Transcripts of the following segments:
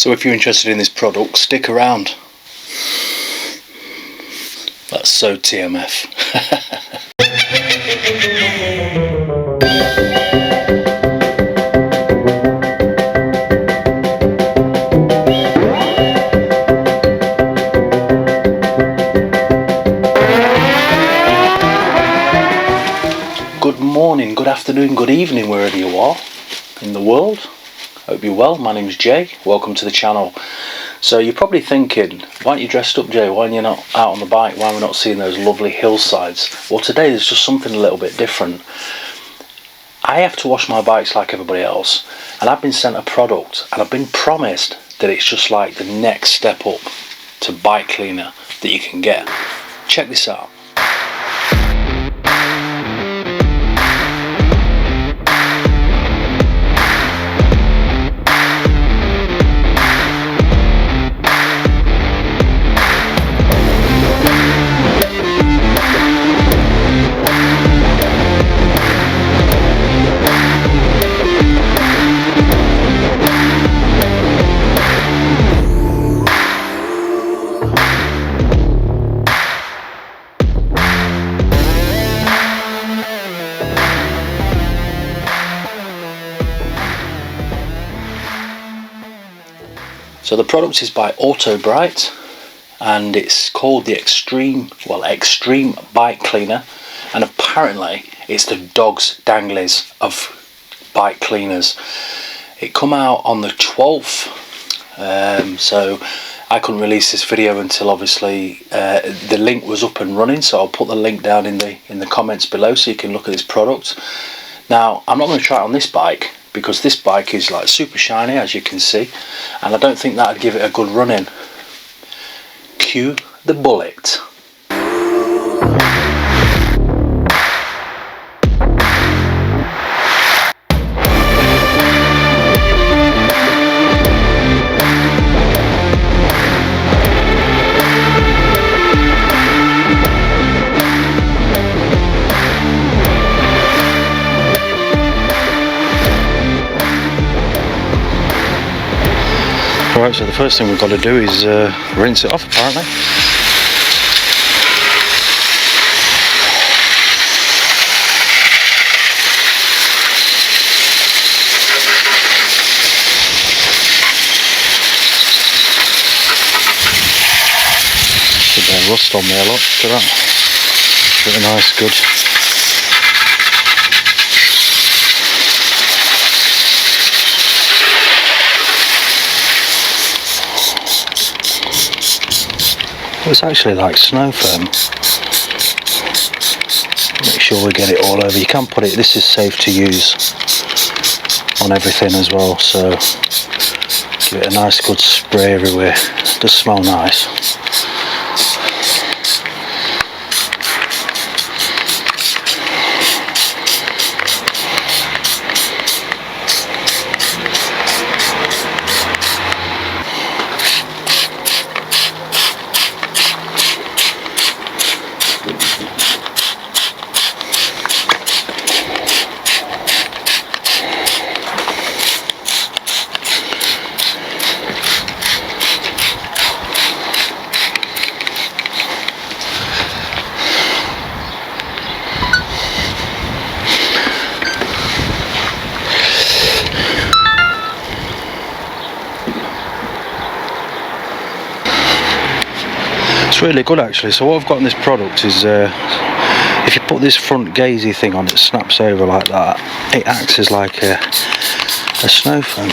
So if you're interested in this product, stick around. That's so TMF. Good morning, good afternoon, good evening, wherever you are in the world. Hope you're well. My name's Jay. Welcome to the channel. So you're probably thinking, why aren't you dressed up, Jay? Why are you not out on the bike? Why are we not seeing those lovely hillsides? Well, today there's just something a little bit different. I have to wash my bikes like everybody else, and I've been sent a product and I've been promised that it's just like the next step up to bike cleaner that you can get. Check this out. So the product is by Autobrite and it's called the Extreme Bike Cleaner, and apparently it's the dog's danglies of bike cleaners. It come out on the 12th, so I couldn't release this video until obviously the link was up and running, so I'll put the link down in the comments below so you can look at this product. Now I'm not going to try it on this bike, because this bike is like super shiny, as you can see, and I don't think that would give it a good run in. Cue the bullet. Right, so the first thing we've got to do is rinse it off, apparently. There's a bit of rust on there, look, look at that. Pretty nice, good. It's actually like snow foam. Make sure we get it all over. You can put it, this is safe to use on everything as well, so give it a nice good spray everywhere. It does smell nice. It's really good actually. So what I've got in this product is if you put this front gazy thing on, it snaps over like that. It acts as like a snow foam,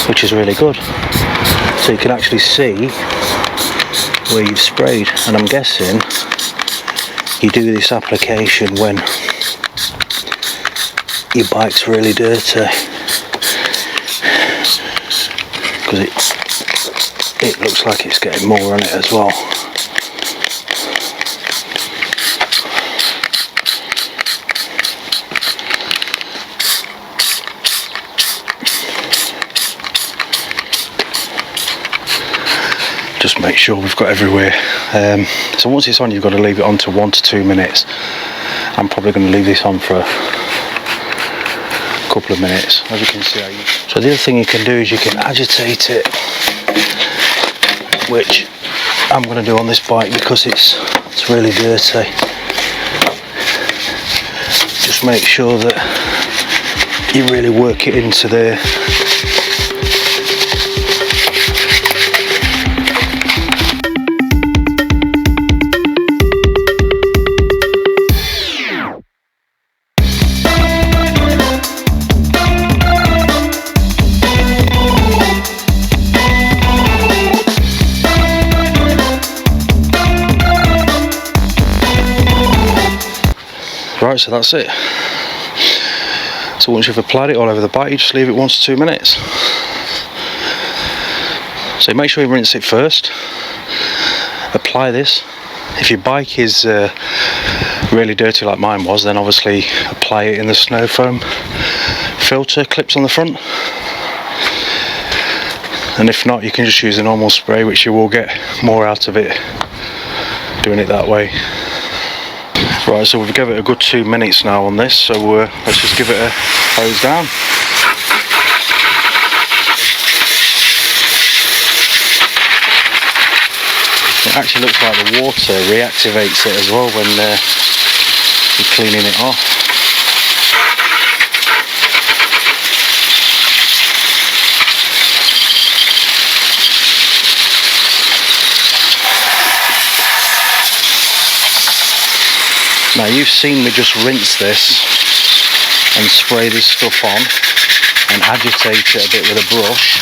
which is really good. So you can actually see where you've sprayed, and I'm guessing you do this application when your bike's really dirty, because it looks like it's getting more on it as well. Just make sure we've got everywhere. So once it's on, you've got to leave it on to 1 to 2 minutes. I'm probably going to leave this on for a couple couple of minutes, as you can see. So the other thing you can do is you can agitate it, which I'm going to do on this bike because it's really dirty. Just make sure that you really work it into there. Right, so that's it. So once you've applied it all over the bike, you just leave it 1 to 2 minutes. So make sure you rinse it first. Apply this. If your bike is really dirty like mine was, then obviously apply it in the snow foam filter clips on the front. And if not, you can just use a normal spray, which you will get more out of it doing it that way. Right, so we've given it a good 2 minutes now on this, so let's just give it a hose down. It actually looks like the water reactivates it as well when you're cleaning it off. Now you've seen me just rinse this and spray this stuff on and agitate it a bit with a brush,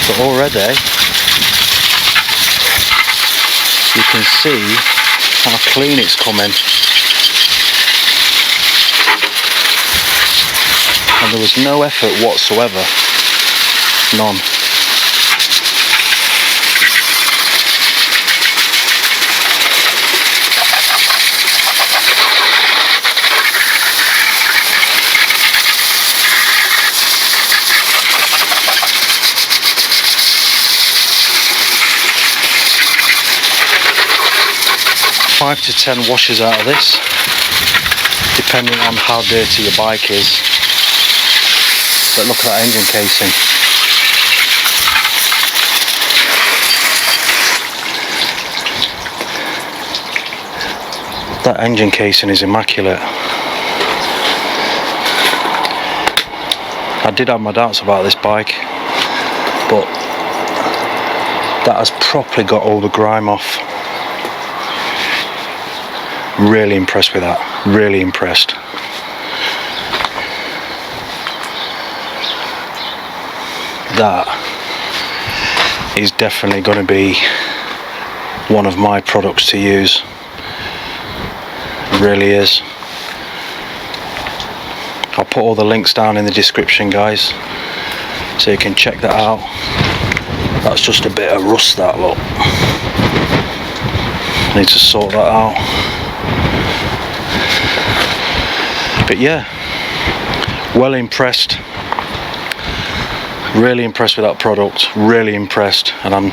but already you can see how clean it's coming, and there was no effort whatsoever, none. 5 to 10 washes out of this, depending on how dirty your bike is. But look at that engine casing. That engine casing is immaculate. I did have my doubts about this bike, but that has properly got all the grime off. Really impressed with that, really impressed. That is definitely going to be one of my products to use. It really is. I'll put all the links down in the description, guys, so you can check that out. That's just a bit of rust, that look. Need to sort that out. But yeah, well impressed. Really impressed with that product, really impressed. And I'm,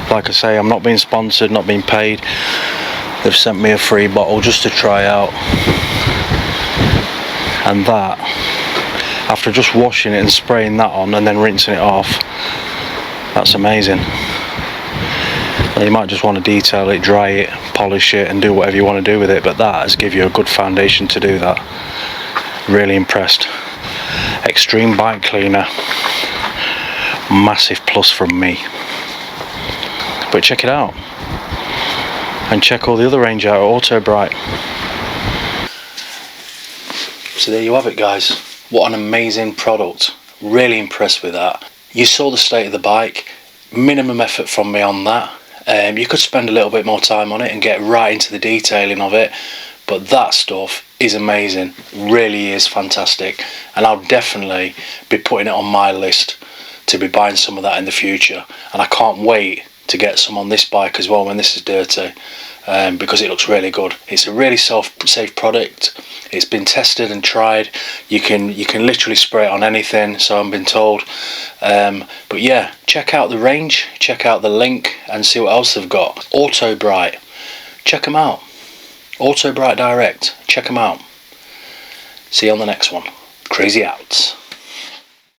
like I say, I'm not being sponsored, not being paid. They've sent me a free bottle just to try out. And that, after just washing it and spraying that on and then rinsing it off, that's amazing. You might just want to detail it, dry it, polish it and do whatever you want to do with it, but that has given you a good foundation to do that. Really impressed. Extreme bike cleaner, massive plus from me. But check it out, and check all the other range out at Autobrite. So there you have it, guys. What an amazing product. Really impressed with that. You saw the state of the bike. Minimum effort from me on that. You could spend a little bit more time on it and get right into the detailing of it, but that stuff is amazing, really is fantastic, and I'll definitely be putting it on my list to be buying some of that in the future. And I can't wait to get some on this bike as well when this is dirty, because it looks really good. It's a really safe product. It's been tested and tried. You can literally spray it on anything, so I've been told. But yeah, check out the range, check out the link and see what else they've got. Autobrite, check them out. Autobrite Direct, check them out. See you on the next one. Crazy out.